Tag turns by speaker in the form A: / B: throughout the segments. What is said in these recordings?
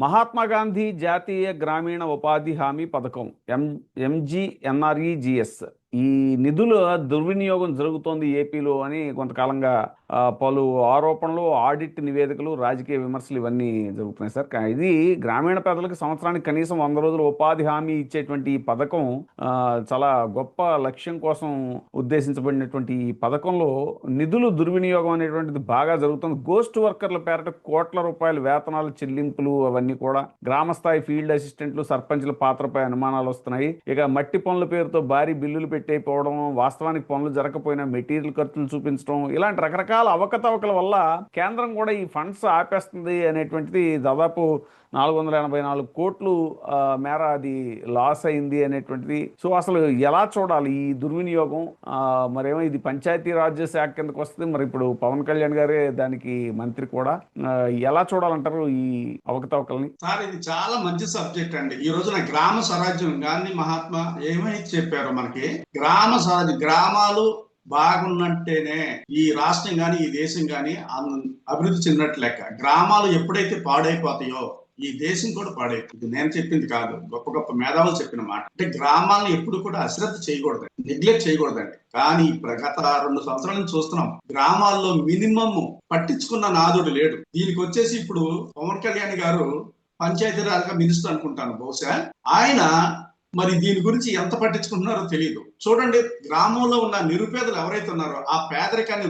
A: మహాత్మా గాంధీ జాతీయ గ్రామీణ ఉపాధి హామీ పథకం ఎంజీఎన్ఆర్ఈజిఎస్ ఈ నిధుల దుర్వినియోగం జరుగుతోంది ఏపీలో అని కొంతకాలంగా పలు ఆరోపణలు, ఆడిట్ నివేదికలు, రాజకీయ విమర్శలు ఇవన్నీ జరుగుతున్నాయి సార్. ఇది గ్రామీణ పేదలకు సంవత్సరానికి కనీసం 100 రోజులు ఉపాధి హామీ ఇచ్చేటువంటి ఈ పథకం చాలా గొప్ప లక్ష్యం కోసం ఉద్దేశించబడినటువంటి ఈ పథకంలో నిధులు దుర్వినియోగం అనేటువంటిది బాగా జరుగుతుంది. గోస్ట్ వర్కర్ల పేరట కోట్ల రూపాయల వేతనాల చెల్లింపులు అవన్నీ కూడా గ్రామస్థాయి ఫీల్డ్ అసిస్టెంట్లు, సర్పంచ్ల పాత్రపై అనుమానాలు వస్తున్నాయి. ఇక మట్టి పనుల పేరుతో భారీ బిల్లులు పెట్టయిపోవడం, వాస్తవానికి పనులు జరగకపోయినా మెటీరియల్ ఖర్చులు చూపించడం, ఇలాంటి రకరకాల అవకతవకల వల్ల కేంద్రం కూడా ఈ ఫండ్స్ ఆపేస్తుంది అనేటువంటిది దాదాపు 484 కోట్లు మేర అది లాస్ అయింది అనేటువంటిది. సో అసలు ఎలా చూడాలి ఈ దుర్వినియోగం? మరేమో ఇది పంచాయతీ రాజ్ శాఖ కిందకు వస్తుంది. మరి ఇప్పుడు పవన్ కళ్యాణ్ గారే దానికి మంత్రి కూడా. ఎలా చూడాలంటారు ఈ అవకతవకల్ని?
B: సార్, ఇది చాలా మంచి సబ్జెక్ట్ అండి. ఈ రోజున గ్రామ స్వరాజ్యం గాంధీ మహాత్మా ఏమైతే చెప్పారో మనకి, గ్రామ స్వరాజ్యం, గ్రామాలు బాగున్నట్టేనే ఈ రాష్ట్రం గాని ఈ దేశం గాని అభివృద్ధి చెందినట్టు లెక్క. గ్రామాలు ఎప్పుడైతే పాడైపోతాయో ఈ దేశం కూడా పాడైపోతుంది. నేను చెప్పింది కాదు, గొప్ప గొప్ప మేధావులు చెప్పిన మాట. అంటే గ్రామాలను ఎప్పుడు కూడా అశ్రద్ధ చేయకూడదండి, నెగ్లెక్ట్ చేయకూడదండి. కానీ గత 2 సంవత్సరాల నుంచి చూస్తున్నాం, గ్రామాల్లో మినిమం పట్టించుకున్న నాదుడు లేడు. దీనికి వచ్చేసి ఇప్పుడు పవన్ కళ్యాణ్ గారు పంచాయతీరాజ్ మినిస్టర్ అనుకుంటాను బహుశా, ఆయన మరి దీని గురించి ఎంత పట్టించుకుంటున్నారో తెలియదు. చూడండి, గ్రామంలో ఉన్న నిరుపేదలు ఎవరైతే ఉన్నారో ఆ పేదరికాన్ని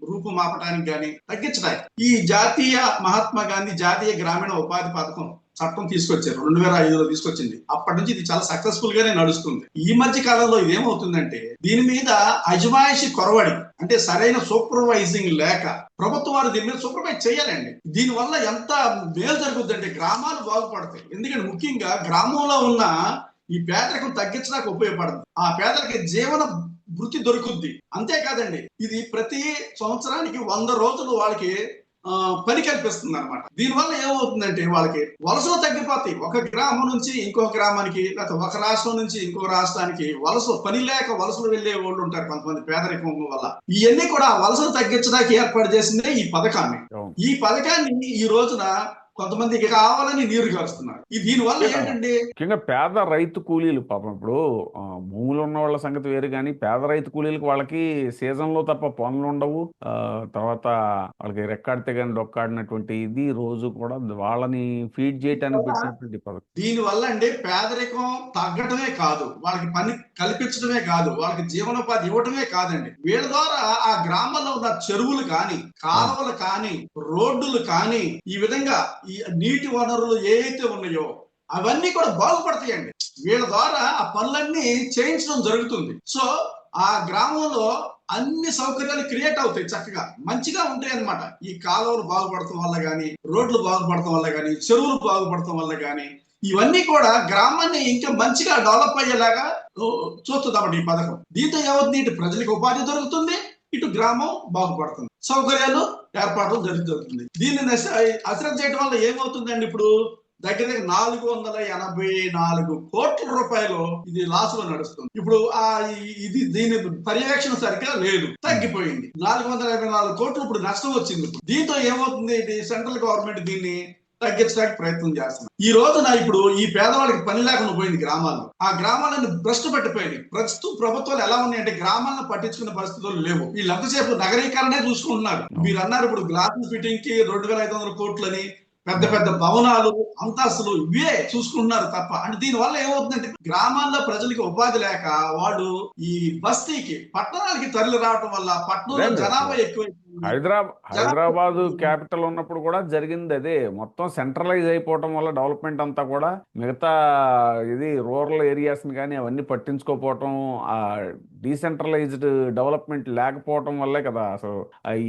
B: రూపుమాపడానికి కానీ తగ్గించడానికి ఈ జాతీయ మహాత్మా గాంధీ జాతీయ గ్రామీణ ఉపాధి పథకం చట్టం తీసుకొచ్చారు. 2005లో తీసుకొచ్చింది. అప్పటి నుంచి ఇది చాలా సక్సెస్ఫుల్ గానే నడుస్తుంది. ఈ మధ్య కాలంలో ఇదేమవుతుందంటే, దీని మీద అజమాయిషి కొరవడి, అంటే సరైన సూపర్వైజింగ్ లేక ప్రభుత్వం వారు దీని మీద సూపర్వైజ్ చేయాలండి. దీని వల్ల ఎంత మేలు జరుగుతుందంటే గ్రామాలు బాగుపడతాయి. ఎందుకంటే ముఖ్యంగా గ్రామంలో ఉన్న ఈ పేదరికం తగ్గించడానికి ఉపయోగపడుతుంది. ఆ పేదలకి జీవన వృత్తి దొరుకుద్ది. అంతేకాదండి, ఇది ప్రతి సంవత్సరానికి 100 రోజులు వాళ్ళకి పని కల్పిస్తుంది అనమాట. దీనివల్ల ఏమవుతుందంటే వాళ్ళకి వలసలు తగ్గిపోతాయి. ఒక గ్రామం నుంచి ఇంకో గ్రామానికి, లేకపోతే ఒక రాష్ట్రం నుంచి ఇంకో రాష్ట్రానికి పని లేక వలసలు వెళ్లే వాళ్ళు ఉంటారు కొంతమంది పేదరికం వల్ల. ఇవన్నీ కూడా వలసలు తగ్గించడానికి ఏర్పాటు చేసిందే ఈ పథకాన్ని. ఈ పథకాన్ని ఈ రోజున కొంతమందికి కావాలని నీరు కారుస్తున్నారు. దీని వల్ల ఏంటంటే
A: ముఖ్యంగా పేద రైతు కూలీలు, పాపం ఇప్పుడు భూములు ఉన్న వాళ్ళ సంగతి వేరు, కానీ పేద రైతు కూలీలకు వాళ్ళకి సీజన్ లో తప్ప పనులు ఉండవు. తర్వాత వాళ్ళకి రెక్కాడితే కానీ డొక్కాడినటువంటి ఇది రోజు కూడా వాళ్ళని ఫీడ్ చేయడానికి పెట్టినటువంటి పథకం.
B: దీని వల్ల అండి పేదరికం తగ్గడమే కాదు, వాళ్ళకి పని కల్పించడమే కాదు, వాళ్ళకి జీవనోపాధి ఇవ్వడమే కాదండి, వీళ్ళ ద్వారా ఆ గ్రామంలో ఉన్న చెరువులు కానీ, కాలువలు కానీ, రోడ్డులు కానీ, ఈ విధంగా ఈ నీటి వనరులు ఏవైతే ఉన్నాయో అవన్నీ కూడా బాగుపడతాయండి. వీళ్ళ ద్వారా ఆ పనులన్నీ చేయించడం జరుగుతుంది. సో ఆ గ్రామంలో అన్ని సౌకర్యాలు క్రియేట్ అవుతాయి, చక్కగా మంచిగా ఉంటాయి అన్నమాట. ఈ కాలువలు బాగుపడటం వల్ల గానీ, రోడ్లు బాగుపడటం వల్ల గానీ, చెరువులు బాగుపడటం వల్ల గానీ, ఇవన్నీ కూడా గ్రామాన్ని ఇంకా మంచిగా డెవలప్ అయ్యేలాగా చూస్తుందన్నమాట ఈ పథకం. దీంతో ఏమవుతుంది, ఇటు ప్రజలకు ఉపాధి దొరుకుతుంది, ఇటు గ్రామం బాగుపడుతుంది, సౌకర్యాలు ఏర్పాటు జరుగుతుంది. దీన్ని అశ్రద్ధ చేయడం వల్ల ఏమవుతుందండి, ఇప్పుడు దగ్గర 484 కోట్ల రూపాయలు ఇది లాస్ లో నడుస్తుంది. ఇప్పుడు దీని పర్యవేక్షణ సరిగ్గా లేదు, తగ్గిపోయింది. 484 కోట్లు ఇప్పుడు నష్టం వచ్చింది. దీంతో ఏమవుతుంది, సెంట్రల్ గవర్నమెంట్ దీన్ని తగ్గించడానికి ప్రయత్నం చేస్తున్నారు. ఈ రోజున ఇప్పుడు ఈ పేదవాళ్ళకి పని లేకుండా పోయింది గ్రామాల్లో. ఆ గ్రామాలను భ్రష్టు పట్టిపోయింది. ప్రస్తుతం ప్రభుత్వాలు ఎలా ఉన్నాయంటే గ్రామాలను పట్టించుకునే పరిస్థితులు లేవు. వీళ్ళు ఎంతసేపు నగరీకరణే చూసుకుంటున్నారు. మీరు అన్నారు ఇప్పుడు గ్లాస్ ఫిట్టింగ్ కి 2500 కోట్లని, పెద్ద పెద్ద భవనాలు, అంతస్తులు ఇవే చూసుకుంటున్నారు తప్ప. అంటే దీని వల్ల ఏమవుతుందంటే గ్రామాల్లో ప్రజలకి ఉపాధి లేక వాళ్ళు ఈ బస్తీకి, పట్టణాలకి తరలి రావడం వల్ల పట్టణంలో జనాభా ఎక్కువ.
A: హైదరాబాద్ క్యాపిటల్ ఉన్నప్పుడు కూడా జరిగింది అదే. మొత్తం సెంట్రలైజ్ అయిపోవటం వల్ల డెవలప్మెంట్ అంతా కూడా మిగతా ఇది రూరల్ ఏరియాస్ కానీ అవన్నీ పట్టించుకోకపోవటం, ఆ డీసెంట్రలైజ్డ్ డెవలప్మెంట్ లేకపోవటం వల్లే కదా అసలు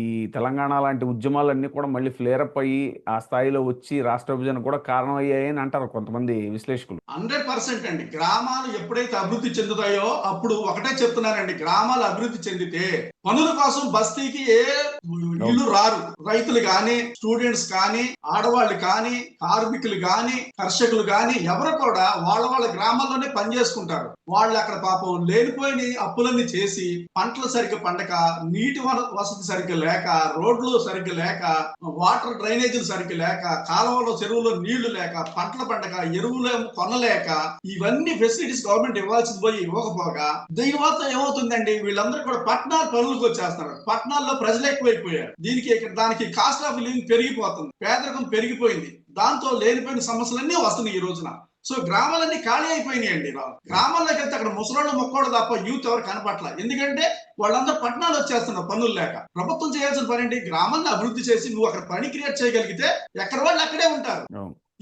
A: ఈ తెలంగాణ లాంటి ఉద్యమాలన్నీ కూడా మళ్ళీ ఫ్లేరప్ అయ్యి ఆ స్థాయిలో వచ్చి రాష్ట్ర విభజన కూడా కారణం అయ్యాయని అంటారు కొంతమంది విశ్లేషకులు.
B: 100% అండి. గ్రామాలు ఎప్పుడైతే అభివృద్ధి చెందుతాయో అప్పుడు ఒకటే చెప్తున్నానండి, గ్రామాలు అభివృద్ధి చెందితే పనుల కోసం బస్తీకి ఇల్లు రారు. రైతులు గాని, స్టూడెంట్స్ కానీ, ఆడవాళ్ళు కానీ, కార్మికులు గాని, కర్షకులు గాని ఎవరు కూడా వాళ్ళ గ్రామాల్లోనే పని చేసుకుంటారు. వాళ్ళు అక్కడ పాపం లేనిపోయిన అప్పులన్నీ చేసి పంటలు సరిగ్గా పండక, నీటి వసతి సరిగ్గా లేక, రోడ్లు సరిగ్గా లేక, వాటర్ డ్రైనేజీలు సరిగ్గా లేక, కాలువలో చెరువులో నీళ్లు లేక, పంటలు పండక, ఎరువులు కొనలేక, ఇవన్నీ ఫెసిలిటీస్ గవర్నమెంట్ ఇవ్వాల్సింది పోయి ఇవ్వకపోగా దీనివల్ల ఏమవుతుందండి, వీళ్ళందరూ కూడా పట్టణాల పనులకు వచ్చేస్తున్నారు. పట్టణాల్లో ప్రజలు ఎక్కువైపోయారు. దానికి కాస్ట్ ఆఫ్ లివింగ్ పెరిగిపోతుంది, పేదరికం పెరిగిపోయింది. దాంతో లేనిపోయిన సమస్యలన్నీ వస్తున్నాయి ఈ రోజున. సో గ్రామాలన్నీ ఖాళీ అయిపోయినాయండి. గ్రామాల్లోకి వెళ్తే అక్కడ ముసలోళ్ళు మొక్కోడు తప్ప యూత్ ఎవరు కనపట్ల. ఎందుకంటే వాళ్ళందరూ పట్టణాలు వచ్చేస్తున్నారు పనులు లేక. ప్రభుత్వం చేయాల్సిన పని ఏంటి, గ్రామాలను అభివృద్ధి చేసి నువ్వు అక్కడ పని క్రియేట్ చేయగలిగితే ఎక్కడ వాళ్ళు అక్కడే ఉంటారు.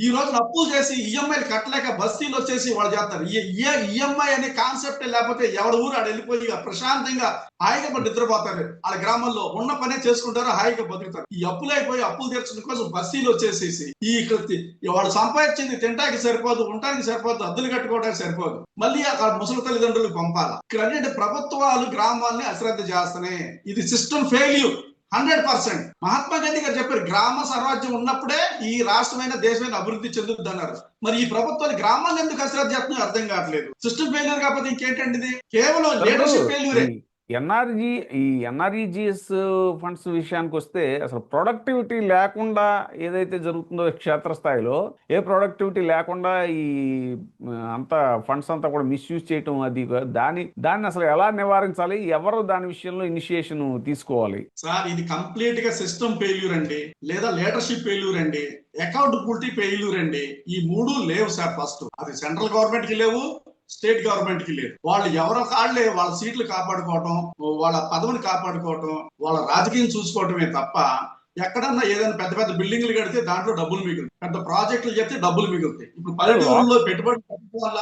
B: ఈ రోజు అప్పులు చేసి ఈఎంఐలు కట్టలేక బస్తీలు వచ్చేసి వాళ్ళు చేస్తారు. ఈఎంఐ అనే కాన్సెప్ట్ లేకపోతే ఎవరి ఊరు ఆడ వెళ్ళిపోయి ప్రశాంతంగా హాయిగా నిద్రపోతారు. వాళ్ళ గ్రామంలో ఉన్న పనే చేసుకుంటారు, హాయిగా బతుకుతారు. ఈ అప్పులు అయిపోయి అప్పులు తీర్చడం కోసం బస్తీలు వచ్చేసేసి వాళ్ళు సంపాదించింది తినడానికి సరిపోదు, ఉండడానికి సరిపోదు, అద్దెలు కట్టుకోవడానికి సరిపోదు, మళ్ళీ అక్కడ ముసలి తల్లిదండ్రులు పంపాలి. ఇక్కడ అంటే ప్రభుత్వాలు గ్రామాల్ని అశ్రద్ధ చేస్తున్నాయి. ఇది సిస్టమ్ ఫెయిల్యూర్ 100%. మహాత్మా గాంధీ గారు చెప్పారు, గ్రామ స్వరాజ్యం ఉన్నప్పుడే ఈ రాష్ట్రమైన దేశమైన అభివృద్ధి చెందుతుంది అన్నారు. మరి ఈ ప్రభుత్వాలు గ్రామాలను ఎందుకు అశ్రద్ధ చేస్తున్నాయో అర్థం కావట్లేదు. సిస్టమ్ ఫెయిల్యూర్ కాకపోతే ఇంకేంటండి, ఇది కేవలం లీడర్షిప్ ఫెయిల్యూరే.
A: ఈ ఎన్ఆర్ఈజిఎస్ ఫండ్స్ విషయానికి వస్తే అసలు ప్రొడక్టివిటీ లేకుండా ఏదైతే జరుగుతుందో క్షేత్రస్థాయిలో, ఏ ప్రొడక్టివిటీ లేకుండా ఈ అంతా ఫండ్స్ అంతా కూడా మిస్యూజ్ చేయటం, అది దాన్ని అసలు ఎలా నివారించాలి, ఎవరు దాని విషయంలో ఇనిషియేషన్ తీసుకోవాలి?
B: సార్ ఇది కంప్లీట్ గా సిస్టమ్ ఫెయిల్యూర్ అండి, లేదా లీడర్షిప్ ఫెయిల్యూర్ అండి, అకౌంటబిలిటీ ఫెయిల్యూర్ అండి. ఈ మూడు లేవు సార్. ఫస్ట్ అది సెంట్రల్ గవర్నమెంట్ కి లేవు, స్టేట్ గవర్నమెంట్ కి లేదు. వాళ్ళు ఎవరో కాళ్లే వాళ్ళ సీట్లు కాపాడుకోవటం, వాళ్ళ పదవిని కాపాడుకోవటం, వాళ్ళ రాజకీయం చూసుకోవటమే తప్ప ఎక్కడన్నా ఏదైనా పెద్ద పెద్ద బిల్డింగ్లు కడితే దాంట్లో డబ్బులు మిగులుతాయి, పెద్ద ప్రాజెక్టులు చేస్తే డబ్బులు మిగులుతాయి. ఇప్పుడు పల్లెటూరులో పెట్టుబడులు పెట్టడం వల్ల,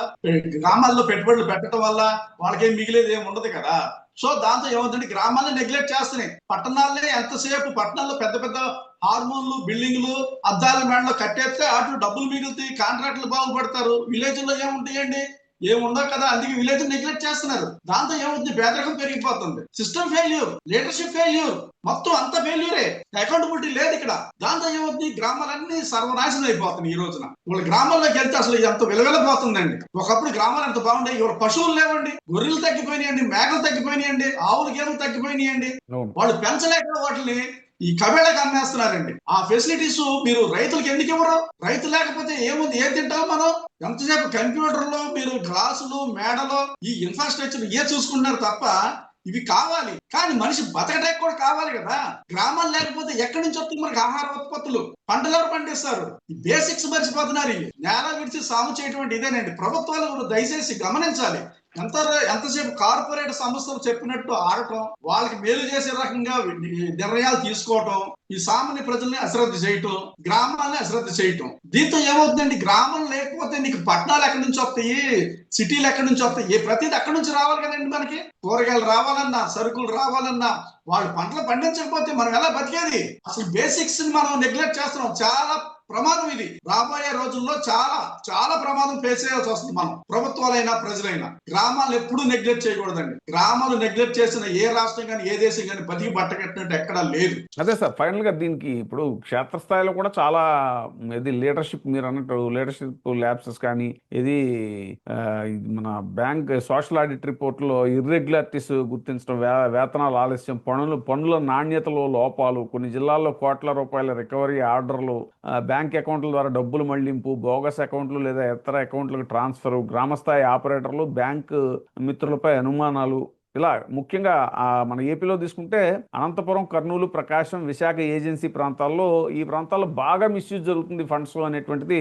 B: గ్రామాల్లో పెట్టుబడులు పెట్టడం వల్ల వాళ్ళకేం మిగిలేదు ఏమి ఉండదు కదా. సో దాంతో ఏమవుతుందంటే గ్రామాలను నెగ్లెక్ట్ చేస్తున్నాయి. పట్టణాలనే ఎంతసేపు పట్టణాల్లో పెద్ద పెద్ద హార్మోన్లు, బిల్డింగ్లు, అద్దాల మేడలో కట్టేస్తే వాటిలో డబ్బులు మిగులుతాయి, కాంట్రాక్టులు బాగుపడతారు. విలేజ్ లో ఏముంటాయండి, ఏముండవు కదా. అందుకే విలేజ్ నెగ్లెక్ట్ చేస్తున్నారు. దాంతో ఏమవుతుంది, పేదరికం పెరిగిపోతుంది. సిస్టమ్ ఫెయిల్యూర్, లీడర్షిప్ ఫెయిల్యూర్, మొత్తం అంత ఫెయిల్యూరే. అకౌంటబిలిటీ లేదు ఇక్కడ. దాంతో ఏమవుతుంది, గ్రామాలన్నీ సర్వనాశనం అయిపోతున్నాయి. ఈ రోజున వాళ్ళ గ్రామాల్లోకి వెళ్తే అసలు ఎంత విలువెళ్ళిపోతుందండి. ఒకప్పుడు గ్రామాలు ఎంత బాగుంటాయి, ఇవాళ పశువులు లేవండి, గొర్రెలు తగ్గిపోయినాయండి, మేకలు తగ్గిపోయినాయండి, ఆవులు గేదెలు తగ్గిపోయినాయండి. వాళ్ళు పెంచలేక వాటిని ఈ కబేళకు అమ్మేస్తున్నారండి. ఆ ఫెసిలిటీస్ మీరు రైతులకు ఎందుకు ఇవ్వరు? రైతు లేకపోతే ఏముంది, ఏం తింటాం మనం? ఎంతసేపు కంప్యూటర్లో మీరు గ్లాసులు, మేడలో ఈ ఇన్ఫ్రాస్ట్రక్చర్ చూసుకుంటున్నారు తప్ప ఇవి కావాలి. కానీ మనిషి బతకడానికి కూడా కావాలి కదా. గ్రామాలు లేకపోతే ఎక్కడి నుంచి వస్తుంది మనకి ఆహార ఉత్పత్తులు? పంటలు ఎవరు పండిస్తారు? ఈ బేసిక్స్ మర్చిపోతున్నారు. నేల విడిచి సాగు చేయటువంటి ఇదేనండి. ప్రభుత్వాలు దయచేసి గమనించాలి. ఎంతసేపు కార్పొరేట్ సంస్థలు చెప్పినట్టు ఆడటం, వాళ్ళకి మేలు చేసే రకంగా నిర్ణయాలు తీసుకోవటం, ఈ సామాన్య ప్రజల్ని అశ్రద్ధ చేయటం, గ్రామాలని అశ్రద్ధ చేయటం. దీంతో ఏమవుతుందండి, గ్రామం లేకపోతే నీకు పట్టణాలు ఎక్కడి నుంచి వస్తాయి, సిటీలు ఎక్కడి నుంచి వస్తాయి? ప్రతిదీ అక్కడి నుంచి రావాలి కదండి. మనకి కూరగాయలు రావాలన్నా, సరుకులు రావాలన్నా, వాళ్ళు పంటలు పండించకపోతే మనం ఎలా బతికేది? అసలు బేసిక్స్ ని మనం నెగ్లెక్ట్ చేస్తున్నాం. చాలా ప్రమాదం ఇది. రాబోయే రోజుల్లో చాలా చాలా ప్రమాదం ఫేస్ చేయాల్సి వస్తుంది మనం, ప్రభుత్వాలైనా ప్రజలైనా. గ్రామాలు ఎప్పుడూ నెగ్లెక్ట్ చేయకూడదండి. గ్రామాలు నెగ్లెక్ట్ చేసిన ఏ రాష్ట్రం కానీ, ఏ దేశం కానీ బతికి బట్టకట్టినట్టు ఎక్కడా లేదు.
A: అదే సార్, ఫైనల్ గా దీనికి ఇప్పుడు క్షేత్రస్థాయిలో కూడా చాలా ఇది లీడర్షిప్, మీరు అన్నట్టు లీడర్షిప్ ల్యాబ్సెస్ కానీ, ఇది మన బ్యాంక్ సోషల్ ఆడిట్ రిపోర్ట్ లో ఇర్రెగ్యులారిటీస్ గుర్తించడం, వేతనాల ఆలస్యం, పనుల నాణ్యతలో లోపాలు, కొన్ని జిల్లాల్లో కోట్ల రూపాయల రికవరీ ఆర్డర్లు, బ్యాంక్ అకౌంట్ల ద్వారా డబ్బులు మళ్లింపు, బోగస్ అకౌంట్లు లేదా ఇతర అకౌంట్లకు ట్రాన్స్ఫర్, గ్రామస్థాయి ఆపరేటర్లు, బ్యాంకు మిత్రులపై అనుమానాలు, ఇలా ముఖ్యంగా మన ఏపీలో తీసుకుంటే అనంతపురం, కర్నూలు, ప్రకాశం, విశాఖ ఏజెన్సీ ప్రాంతాల్లో, ఈ ప్రాంతాల్లో బాగా మిస్యూజ్ జరుగుతుంది ఫండ్స్ అనేటువంటిది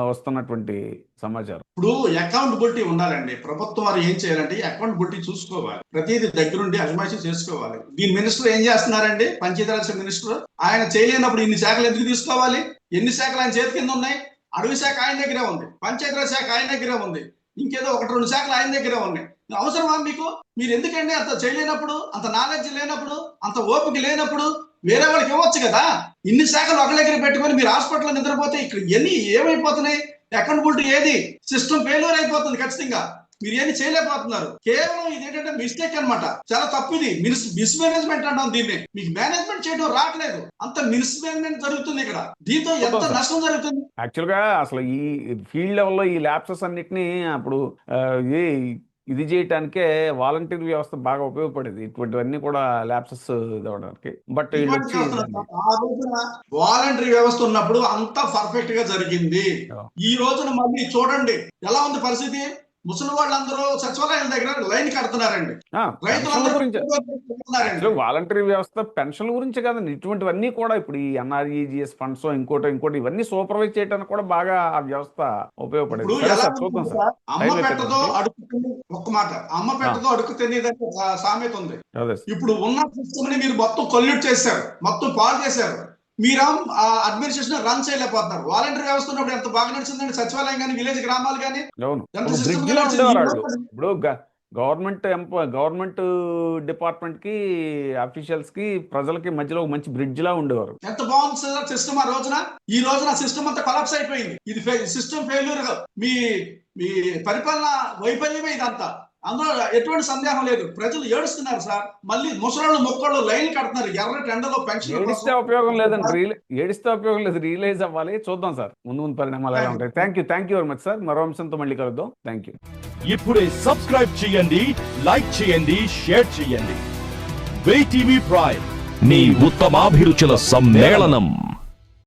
A: వస్తున్నటువంటి సమాచారం.
B: ఇప్పుడు అకౌంటబిలిటీ ఉండాలండి. ప్రభుత్వం వారు ఏం చేయాలంటే అకౌంటబిలిటీ చూసుకోవాలి, ప్రతిదీ దగ్గరుండి అజమాయిషీ చేసుకోవాలి. దీని మినిస్టర్ ఏం చేస్తున్నారండి, పంచాయతీరాజ్ మినిస్టర్. ఆయన చేయలేనప్పుడు ఇన్ని శాఖలు ఎందుకు తీసుకోవాలి? ఎన్ని శాఖలు ఆయన చేతి కింద ఉన్నాయి? అడవి శాఖ ఆయన దగ్గరే ఉంది, పంచాయతీరాజ్ శాఖ ఆయన దగ్గరే ఉంది, ఇంకేదో 1-2 శాఖలు ఆయన దగ్గరే ఉన్నాయి. అవసరమా మీకు? మీరు ఎందుకండి అంత చేయలేనప్పుడు, అంత నాలెడ్జ్ లేనప్పుడు, అంత ఓపిక లేనప్పుడు వేరే వాళ్ళకి ఇవ్వచ్చు కదా. ఇన్ని శాఖలు ఒక దగ్గర పెట్టుకొని మీరు హాస్పిటల్లో నిద్రపోతే ఇక్కడ ఎన్ని ఏమైపోతున్నాయి? అకౌంటబిలిటీ ఏది? సిస్టమ్ ఫెయిల్యూర్ అయిపోతుంది ఖచ్చితంగా. మీరు ఏమి చేయలేకపోతున్నారు. కేవలం ఇది ఏంటంటే మిస్టేక్ అన్నమాట. చాలా తప్పు ఇది. మిస్ మేనేజ్మెంట్ అంటాం దీన్ని. మీకు మేనేజ్మెంట్ చేయడం రావట్లేదు, అంత మిస్ మేనేజ్మెంట్ జరుగుతుంది ఇక్కడ. దీంతో ఎంత నష్టం జరుగుతుంది.
A: యాక్చువల్ గా అసలు ఈ ఫీల్డ్ లెవెల్లో ఈ ల్యాప్సెస్ అన్నిటినీ అప్పుడు ఇది చేయటానికే వాలంటీర్ వ్యవస్థ బాగా ఉపయోగపడేది, ఇటువంటివన్నీ కూడా ల్యాప్సెస్ ఇవ్వడానికి. బట్
B: ఆ రోజున వాలంటరీ వ్యవస్థ ఉన్నప్పుడు అంతా పర్ఫెక్ట్ గా జరిగింది. ఈ రోజున మళ్ళీ చూడండి ఎలా ఉంది పరిస్థితి. ముసలి వాళ్ళందరూ సచివాలయాల దగ్గర లైన్ కడుతున్నారండి.
A: వాలంటరీ వ్యవస్థ పెన్షన్ల గురించి కాదండి, ఇటువంటివన్నీ కూడా ఇప్పుడు ఈ ఎన్ఆర్ఈజిఎస్ ఫండ్స్ ఇంకోటి ఇవన్నీ సూపర్వైజ్ చేయడానికి కూడా బాగా ఆ వ్యవస్థ ఉపయోగపడేది. చూద్దాం సార్.
B: అమ్మ పెట్టదో అడుగుతుంది ఒక్క మాట, అమ్మ పెట్టదో అడుగు తెలియదని సామెత ఉంది. ఇప్పుడు ఉన్న సిస్టమ్ ని మీరు మొత్తం కొల్యూట్ చేశారు, మొత్తం పాడు చేశారు. మీరు అడ్మినిస్ట్రేషన్ రన్ చేయలేకపోతున్నారు. వాలంటీర్ వ్యవస్థ ఉన్నప్పుడు ఎంత బాగా నడిచిందండి సచివాలయం కానీ, విలేజ్ గ్రామాలు కానీ.
A: ఇప్పుడు గవర్నమెంట్ డిపార్ట్మెంట్ కి అఫీషియల్స్ కి ప్రజలకి మధ్యలో మంచి బ్రిడ్జ్ లా ఉండేవారు.
B: ఎంత బాగుంది సార్ సిస్టమ్ ఆ రోజున. ఈ రోజున సిస్టమ్ అంతా కొలాప్స్ అయిపోయింది. ఇది సిస్టమ్ ఫెయిల్యూర్. మీ పరిపాలన వైఫల్యమే ఇదంతా. అందులో ఎటువంటి సందేహం లేదు. ప్రజలు ఏడుస్తున్నారు సార్. మళ్ళీ ముసలాళ్ళు మొక్కళ్ళు లైన్ కడుతున్నారు ఎర్ర టెండలో పెన్షన్.
A: ఏడిస్తే ఉపయోగం లేదండి, ఏడిస్తే ఉపయోగం లేదు, రియలైజ్ అవ్వాలి. చూద్దాం సార్ ముందు పరిణామాలు ఎలా ఉంటాయి. Thank you very much sir. మరో అంశంతో మళ్ళీ కలుద్దాం. Thank you.
C: ఇప్పుడే సబ్స్క్రైబ్ చేయండి, లైక్ చేయండి, షేర్ చేయండి. WEITV ప్రైమ్, మీ ఉత్తమాభిరుచుల సమ్మేళనం.